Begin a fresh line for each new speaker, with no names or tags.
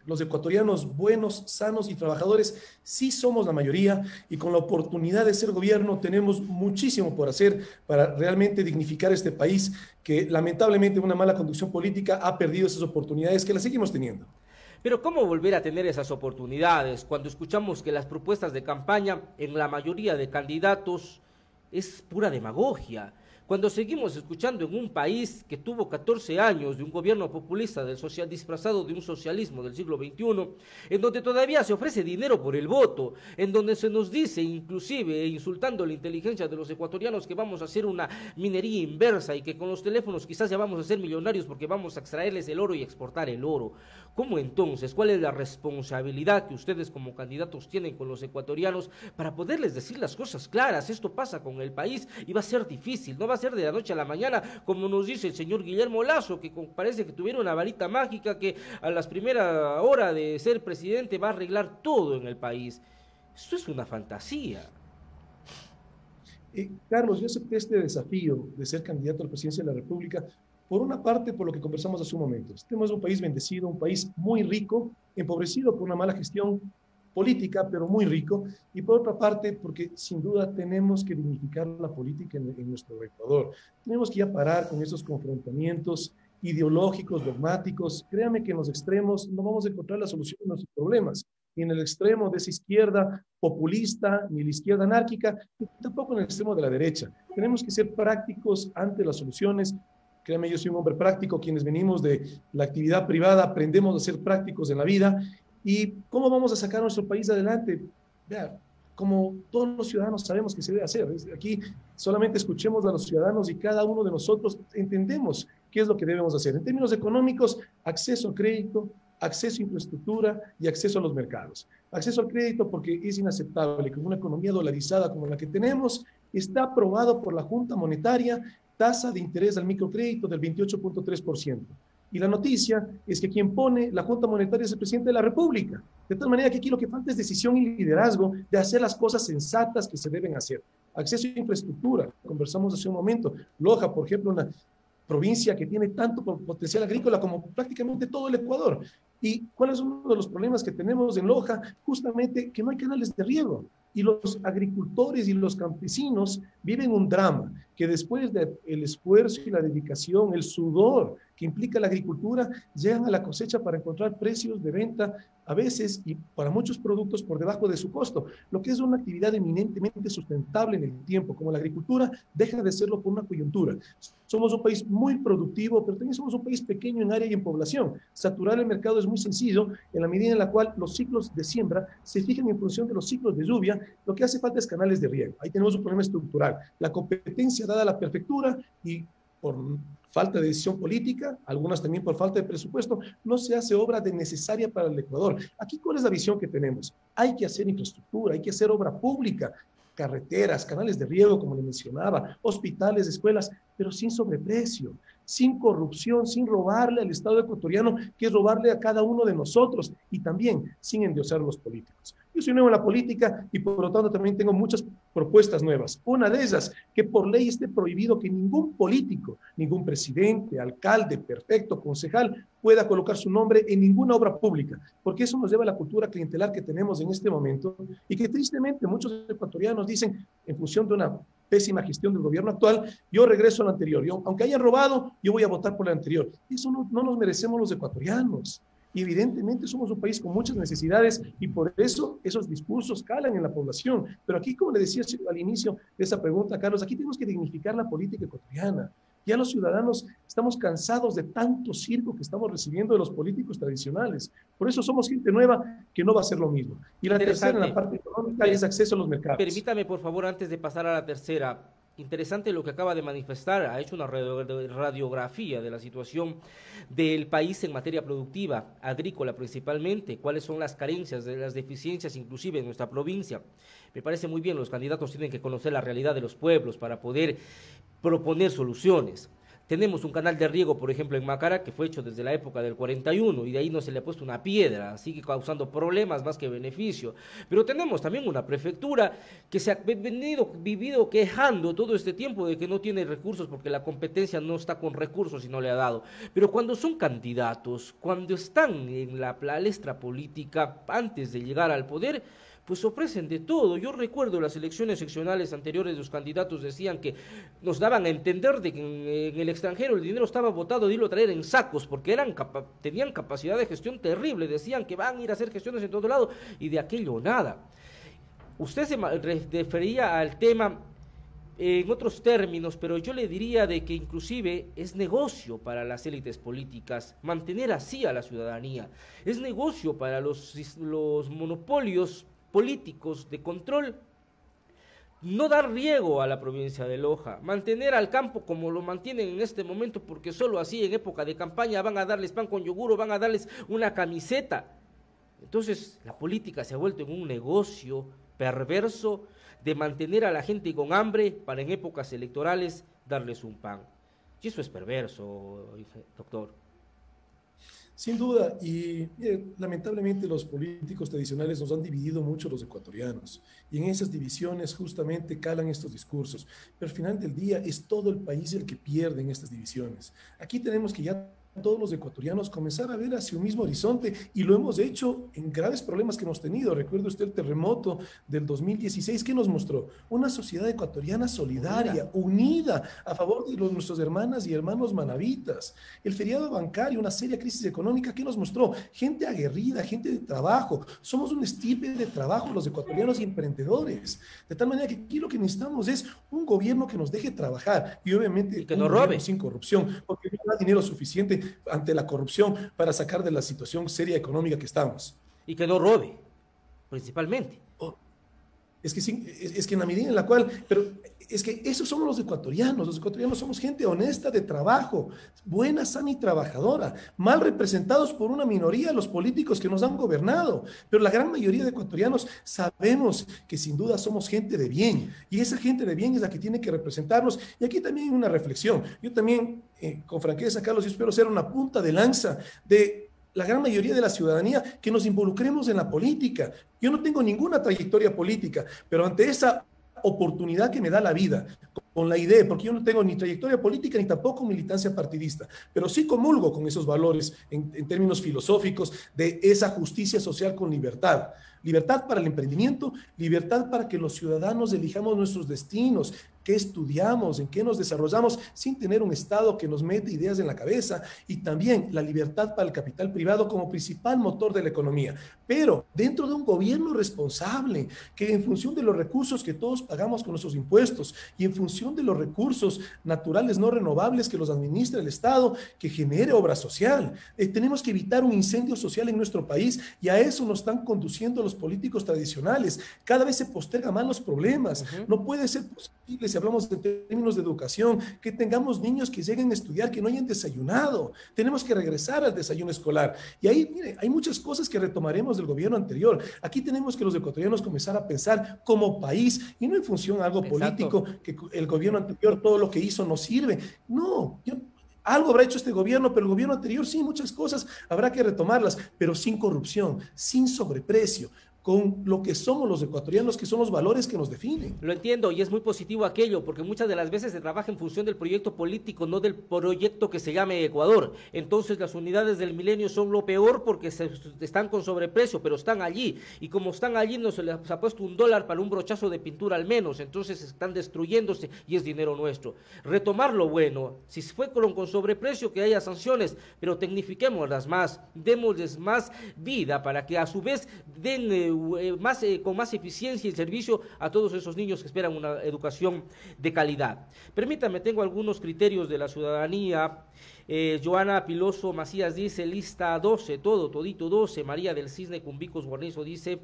los ecuatorianos buenos, sanos y trabajadores sí somos la mayoría y con la oportunidad de ser gobierno tenemos muchísimo por hacer para realmente dignificar este país que lamentablemente una mala conducción política ha perdido esas oportunidades que las seguimos teniendo.
Pero ¿cómo volver a tener esas oportunidades cuando escuchamos que las propuestas de campaña en la mayoría de candidatos es pura demagogia? Cuando seguimos escuchando en un país que tuvo 14 años de un gobierno populista del social, disfrazado de un socialismo del siglo XXI, en donde todavía se ofrece dinero por el voto, en donde se nos dice, inclusive insultando la inteligencia de los ecuatorianos, que vamos a hacer una minería inversa y que con los teléfonos quizás ya vamos a ser millonarios porque vamos a extraerles el oro y exportar el oro. ¿Cómo entonces? ¿Cuál es la responsabilidad que ustedes como candidatos tienen con los ecuatorianos para poderles decir las cosas claras? Esto pasa con el país y va a ser difícil, no va a ser de la noche a la mañana, como nos dice el señor Guillermo Lasso, que parece que tuviera una varita mágica que a las primeras horas de ser presidente va a arreglar todo en el país. Esto es una fantasía.
Carlos, yo acepté este desafío de ser candidato a la presidencia de la República, por una parte, por lo que conversamos hace un momento. Este es un país bendecido, un país muy rico, empobrecido por una mala gestión política, pero muy rico, y por otra parte, porque sin duda tenemos que dignificar la política en nuestro Ecuador. Tenemos que ya parar con esos confrontamientos ideológicos, dogmáticos. Créame que en los extremos no vamos a encontrar la solución a nuestros problemas, ni en el extremo de esa izquierda populista, ni la izquierda anárquica, ni tampoco en el extremo de la derecha. Tenemos que ser prácticos ante las soluciones. Créame, yo soy un hombre práctico, quienes venimos de la actividad privada, aprendemos a ser prácticos en la vida. ¿Y cómo vamos a sacar a nuestro país adelante? Vea, como todos los ciudadanos sabemos que se debe hacer. Aquí solamente escuchemos a los ciudadanos y cada uno de nosotros entendemos qué es lo que debemos hacer. En términos económicos, acceso a crédito, acceso a infraestructura y acceso a los mercados. Acceso al crédito porque es inaceptable que una economía dolarizada como la que tenemos está aprobado por la Junta Monetaria tasa de interés al microcrédito del 28.3%. Y la noticia es que quien pone la Junta Monetaria es el presidente de la República. De tal manera que aquí lo que falta es decisión y liderazgo de hacer las cosas sensatas que se deben hacer. Acceso a infraestructura, conversamos hace un momento. Loja, por ejemplo, una provincia que tiene tanto potencial agrícola como prácticamente todo el Ecuador. ¿Y cuál es uno de los problemas que tenemos en Loja? Justamente que no hay canales de riego. Y los agricultores y los campesinos viven un drama que después del esfuerzo y la dedicación, el sudor que implica la agricultura, llegan a la cosecha para encontrar precios de venta a veces y para muchos productos por debajo de su costo, lo que es una actividad eminentemente sustentable en el tiempo, como la agricultura deja de serlo por una coyuntura. Somos un país muy productivo, pero también somos un país pequeño en área y en población. Saturar el mercado es muy sencillo en la medida en la cual los ciclos de siembra se fijan en función de los ciclos de lluvia. Lo que hace falta es canales de riego. Ahí tenemos un problema estructural. La competencia dada la perfectura y por falta de decisión política, algunas también por falta de presupuesto, no se hace obra de necesaria para el Ecuador. Aquí, ¿cuál es la visión que tenemos? Hay que hacer infraestructura, hay que hacer obra pública, carreteras, canales de riego, como le mencionaba, hospitales, escuelas, pero sin sobreprecio, sin corrupción, sin robarle al Estado ecuatoriano, que es robarle a cada uno de nosotros, y también sin endiosar a los políticos. Yo soy nuevo en la política y por lo tanto también tengo muchas propuestas nuevas. Una de esas, que por ley esté prohibido que ningún político, ningún presidente, alcalde, prefecto, concejal, pueda colocar su nombre en ninguna obra pública, porque eso nos lleva a la cultura clientelar que tenemos en este momento y que tristemente muchos ecuatorianos dicen, en función de una pésima gestión del gobierno actual, yo regreso al anterior. Yo, aunque hayan robado, yo voy a votar por el anterior. Eso no nos merecemos los ecuatorianos. Y evidentemente somos un país con muchas necesidades y por eso esos discursos calan en la población. Pero aquí, como le decía al inicio de esa pregunta, Carlos, aquí tenemos que dignificar la política ecuatoriana. Ya los ciudadanos estamos cansados de tanto circo que estamos recibiendo de los políticos tradicionales. Por eso somos gente nueva que no va a hacer lo mismo. Y la tercera, en la
Interesante.
parte económica, es acceso a los mercados.
Permítame, por favor, antes de pasar a la tercera, interesante lo que acaba de manifestar, ha hecho una radiografía de la situación del país en materia productiva, agrícola principalmente, cuáles son las carencias, de las deficiencias inclusive en nuestra provincia. Me parece muy bien, los candidatos tienen que conocer la realidad de los pueblos para poder proponer soluciones. Tenemos un canal de riego, por ejemplo, en Macara, que fue hecho desde la época del 41, y de ahí no se le ha puesto una piedra, sigue causando problemas más que beneficio. Pero tenemos también una prefectura que se ha vivido quejando todo este tiempo de que no tiene recursos porque la competencia no está con recursos y no le ha dado. Pero cuando son candidatos, cuando están en la palestra política, antes de llegar al poder, pues ofrecen de todo. Yo recuerdo las elecciones seccionales anteriores, los candidatos decían que nos daban a entender de que en el extranjero el dinero estaba botado de irlo a traer en sacos, porque tenían capacidad de gestión terrible, decían que van a ir a hacer gestiones en todo lado, y de aquello nada. Usted se refería al tema en otros términos, pero yo le diría de que inclusive es negocio para las élites políticas mantener así a la ciudadanía, es negocio para los monopolios políticos de control, no dar riego a la provincia de Loja, mantener al campo como lo mantienen en este momento, porque solo así en época de campaña van a darles pan con yogur o van a darles una camiseta. Entonces la política se ha vuelto en un negocio perverso de mantener a la gente con hambre para en épocas electorales darles un pan. Y eso es perverso, doctor.
Sin duda, y lamentablemente los políticos tradicionales nos han dividido mucho los ecuatorianos, y en esas divisiones justamente calan estos discursos, pero al final del día es todo el país el que pierde en estas divisiones. Aquí tenemos que ya todos los ecuatorianos comenzar a ver hacia un mismo horizonte, y lo hemos hecho en graves problemas que hemos tenido. Recuerda usted el terremoto del 2016, ¿qué nos mostró? Una sociedad ecuatoriana solidaria, unida a favor de nuestras hermanas y hermanos manavitas. El feriado bancario, una seria crisis económica, ¿qué nos mostró? Gente aguerrida, gente de trabajo. Somos un estirpe de trabajo los ecuatorianos y emprendedores. De tal manera que aquí lo que necesitamos es un gobierno que nos deje trabajar, y obviamente
y que no robe,
sin corrupción, porque no hay dinero suficiente ante la corrupción para sacar de la situación seria económica que estamos.
Y que no robe, principalmente.
Es que, sí, es que en la medida en la cual, pero es que esos somos los ecuatorianos somos gente honesta de trabajo, buena, sana y trabajadora, mal representados por una minoría los políticos que nos han gobernado, pero la gran mayoría de ecuatorianos sabemos que sin duda somos gente de bien, y esa gente de bien es la que tiene que representarnos. Y aquí también hay una reflexión, yo también, con franqueza, Carlos, yo espero ser una punta de lanza de la gran mayoría de la ciudadanía, que nos involucremos en la política. Yo no tengo ninguna trayectoria política, pero ante esa oportunidad que me da la vida, con la idea, porque yo no tengo ni trayectoria política ni tampoco militancia partidista, pero sí comulgo con esos valores en términos filosóficos de esa justicia social con libertad. Libertad para el emprendimiento, libertad para que los ciudadanos elijamos nuestros destinos, qué estudiamos, en qué nos desarrollamos, sin tener un Estado que nos mete ideas en la cabeza, y también la libertad para el capital privado como principal motor de la economía, pero dentro de un gobierno responsable, que en función de los recursos que todos pagamos con nuestros impuestos y en función de los recursos naturales no renovables que los administra el Estado, que genere obra social. Tenemos que evitar un incendio social en nuestro país, y a eso nos están conduciendo los políticos tradicionales. Cada vez se posterga más los problemas. No puede ser posible, si hablamos de términos de educación, que tengamos niños que lleguen a estudiar que no hayan desayunado. Tenemos que regresar al desayuno escolar. Y ahí, mire, hay muchas cosas que retomaremos del gobierno anterior. Aquí tenemos que los ecuatorianos comenzar a pensar como país, y no en función a algo político, que el gobierno anterior todo lo que hizo no sirve. No, algo habrá hecho este gobierno, pero el gobierno anterior sí, muchas cosas habrá que retomarlas, pero sin corrupción, sin sobreprecio, con lo que somos los ecuatorianos, que son los valores que nos definen.
Lo entiendo, y es muy positivo aquello, porque muchas de las veces se trabaja en función del proyecto político, no del proyecto que se llame Ecuador. Entonces las unidades del milenio son lo peor, porque están con sobreprecio, pero están allí, y como están allí no se les ha puesto $1 para un brochazo de pintura al menos, entonces están destruyéndose y es dinero nuestro. Retomar lo bueno, si fue con sobreprecio, que haya sanciones, pero tecnifiquémoslas más, démosles más vida para que a su vez den con más eficiencia el servicio a todos esos niños que esperan una educación de calidad. Permítanme, tengo algunos criterios de la ciudadanía. Joana Piloso Macías dice: lista 12, todito 12. María del Cisne Cumbicos Guarnizo dice: